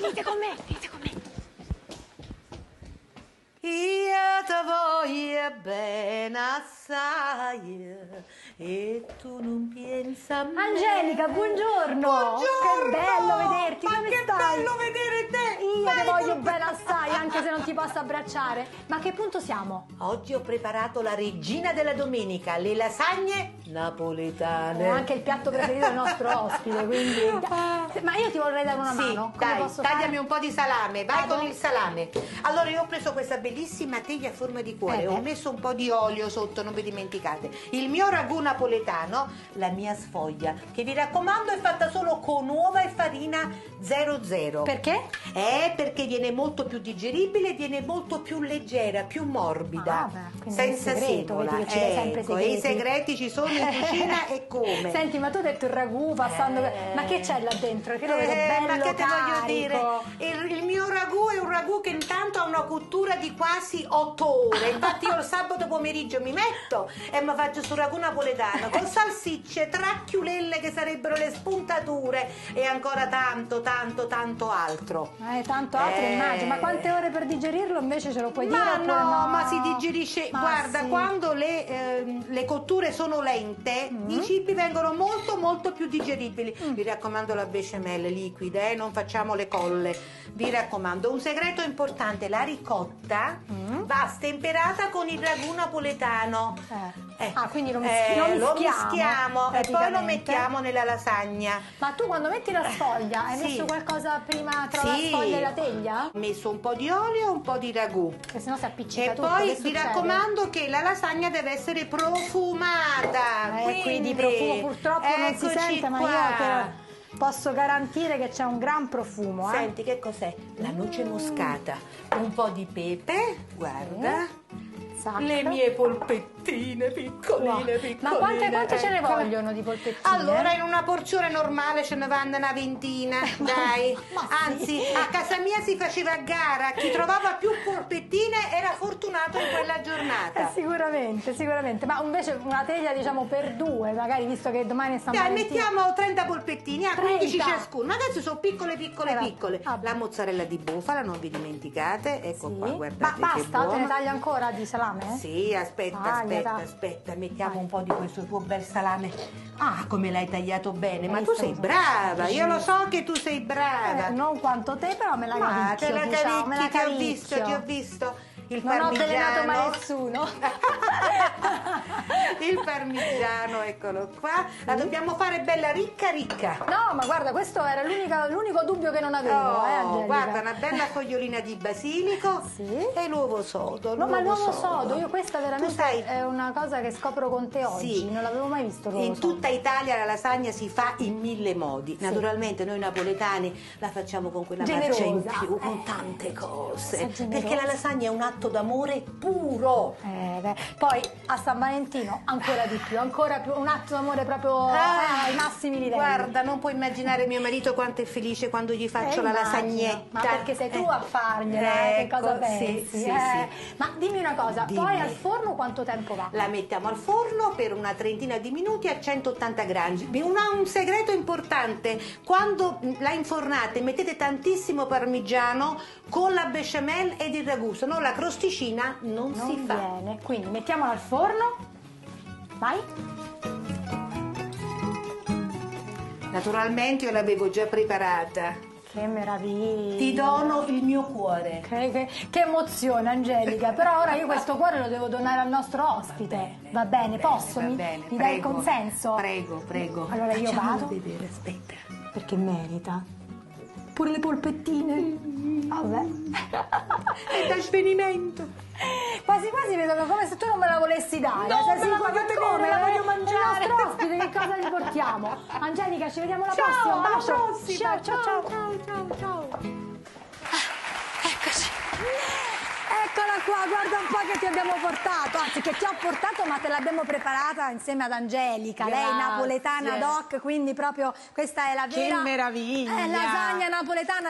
venite con me, venite con me. Io ti voglio bene assai e tu non pensa a me. Angelica, buongiorno. Buongiorno. Che bello vederti, Ma come che stai? bello vedere te. Io Vai ti voglio con me. bene assai, anche se non ti posso abbracciare. Ma a che punto siamo? Oggi ho preparato la regina della domenica, le lasagne napoletane. È anche il piatto preferito del nostro ospite, quindi... Ma io ti vorrei dare una mano. Come Dai, posso tagliami fare? un po' di salame, vai Vado? con il salame. Allora io ho preso questa bellissima teglia a forma di cuore, ho beh. messo un po' di olio sotto, non vi dimenticate. Il mio ragù napoletano, la mia sfoglia, che vi raccomando è fatta solo con uova e farina 00. Perché? Perché viene molto più digeribile, viene molto più leggera, più morbida, Ah, beh, quindi senza è un segreto, semola. vedi che ci dai sempre Ecco, segreti. i segreti ci sono in cucina e come? Senti, ma tu hai detto il ragù passando... Ma che c'è là dentro? Che lo vedo bello ma che te voglio dire? carico. Il mio ragù è un ragù che intanto ha una cottura di quasi 8 ore. Infatti io il sabato pomeriggio mi metto e mi faccio sul ragù napoletano con salsicce, tracchiulelle che sarebbero le spuntature e ancora tanto, tanto, tanto altro. Tanto altro immagino. Ma quante ore per digerirlo invece ce lo puoi dire? Ma oppure no, ma si digerisce. Ma Guarda, sì. quando le cotture sono lente, i cibi vengono molto molto più digeribili. Vi raccomando la bechamel liquida, non facciamo le colle. Vi raccomando, un segreto importante, la ricotta va stemperata con il ragù napoletano. Quindi lo lo mischiamo mischiamo e poi lo praticamente. mettiamo nella lasagna. Ma tu quando metti la sfoglia hai Sì. messo qualcosa prima tra la Sì. sfoglia e la teglia? Ho messo un po' di olio e un po' di ragù. Che sennò si appiccica E tutto. poi che vi succede? raccomando che la lasagna deve essere profumata. Qui di profumo purtroppo non si eccoci sente, ma qua. io te posso garantire che c'è un gran profumo. Senti che cos'è? La noce moscata, un po' di pepe, guarda. Sacco. Le mie polpettine piccoline, Wow. piccoline. Ma quante ce ne ecco. vogliono di polpettine? Allora, in una porzione normale ce ne vanno una ventina, dai. ma sì. Anzi, a casa mia si faceva a gara. Chi trovava più polpettine era fortunato in quella giornata. Sicuramente, sicuramente. Ma invece una teglia, diciamo, per due, magari, visto che domani è San Dai, Valentino. mettiamo 30 polpettini, a 15 30. ciascuno. Ma adesso sono piccole, piccole, vabbè. piccole. Vabbè. La mozzarella di bufala, non vi dimenticate. Ecco qua, Sì. guardate Ma che basta, te ne buono. taglio ancora di salame? Sì, aspetta, Tagliata. aspetta. Mettiamo Vai. un po' di questo tuo bel salame. Ah, come l'hai tagliato bene. Ma tu sei Sì. brava. Io lo so che tu sei brava. Non quanto te, però me la Ma te cavicchio, la diciamo, me la cavicchi, ti ho visto, ti ho cavicchio. visto. Il Non ho parmigiano. avvelenato mai nessuno. Il parmigiano, eccolo qua. La dobbiamo fare bella ricca, ricca. No, ma guarda, questo era l'unico dubbio che non avevo, Angelica. Guarda, una bella fogliolina di basilico Sì. e l'uovo sodo. No, ma l'uovo sodo, io questa veramente Tu sai- è una cosa che scopro con te oggi, Sì. non l'avevo mai visto l'uovo In sodo. tutta Italia la lasagna si fa in 1000 modi. Naturalmente noi napoletani la facciamo con quella marcia in Generosa. più, con tante cose. generosa. Perché la lasagna è un atto d'amore puro. Poi a San Valentino ancora di più, ancora più, un atto d'amore proprio ai massimi livelli. Guarda, non puoi immaginare mio marito quanto è felice quando gli faccio la Immagino. lasagnetta. Ma perché sei tu a fargliela, che cosa Ecco, pensi? sì, sì. Ma dimmi una cosa, Dimmi. poi al forno quanto tempo va? La mettiamo al forno per una trentina di minuti a 180 gradi. Un segreto importante: quando la infornate mettete tantissimo parmigiano con la bechamel ed il ragù, se no la crosticina non si fa. Viene, quindi mettiamola al forno. Vai. Naturalmente io l'avevo già preparata. Che meraviglia. Ti dono il mio cuore. Che emozione, Angelica. Però ora io questo cuore lo devo donare al nostro ospite. Va bene, posso? Va Mi bene, dai il prego. consenso? Prego, prego. Allora io Facciamolo vado. vedere, aspetta. Perché merita. Pure le polpettine. Vabbè. È da svenimento. Quasi quasi vedo come se tu non me la volessi dare. No, Sei me la sicura? voglio tenere, Come? la voglio mangiare. Il nostro ospite, che cosa gli portiamo? Angelica, ci vediamo alla prossima. Ciao, Un alla bacio. prossima. Ciao, ciao, ciao. ciao. Eccoci. Eccola qua, guarda un po' che ti abbiamo portato, anzi che ti ho portato, ma te l'abbiamo preparata insieme ad Angelica. Lei è Grazie. napoletana doc, quindi proprio questa è la vera Che meraviglia. lasagna napoletana.